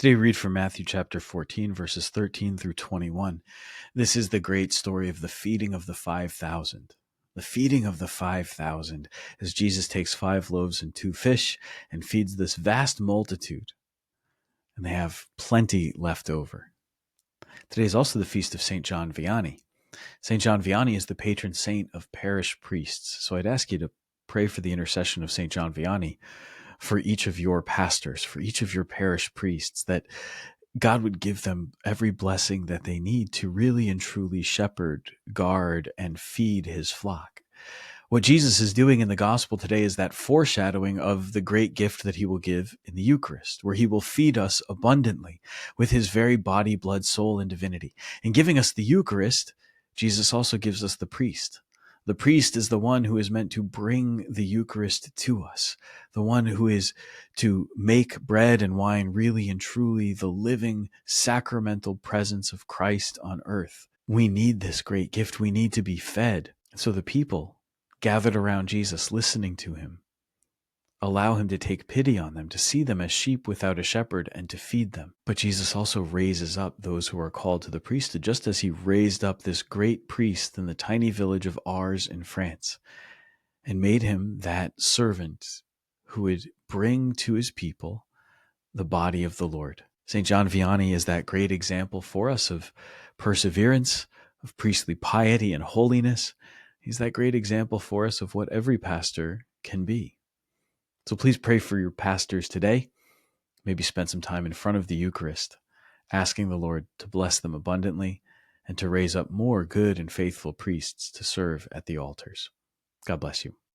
Today we read from Matthew chapter 14, verses 13 through 21. This is the great story of the feeding of the 5,000. The feeding of the 5,000 as Jesus takes 5 loaves and 2 fish and feeds this vast multitude. And they have plenty left over. Today is also the feast of St. John Vianney. St. John Vianney is the patron saint of parish priests. So I'd ask you to pray for the intercession of St. John Vianney for each of your pastors, for each of your parish priests, that God would give them every blessing that they need to really and truly shepherd, guard, and feed his flock. What Jesus is doing in the gospel today is that foreshadowing of the great gift that he will give in the Eucharist, where he will feed us abundantly with his very body, blood, soul, and divinity. In giving us the Eucharist, Jesus also gives us the priest. The priest is the one who is meant to bring the Eucharist to us, the one who is to make bread and wine really and truly the living sacramental presence of Christ on earth. We need this great gift. We need to be fed. So the people gathered around Jesus, listening to him, allow him to take pity on them, to see them as sheep without a shepherd, and to feed them. But Jesus also raises up those who are called to the priesthood, just as he raised up this great priest in the tiny village of Ars in France, and made him that servant who would bring to his people the body of the Lord. St. John Vianney is that great example for us of perseverance, of priestly piety and holiness. He's that great example for us of what every pastor can be. So please pray for your pastors today. Maybe spend some time in front of the Eucharist, asking the Lord to bless them abundantly and to raise up more good and faithful priests to serve at the altars. God bless you.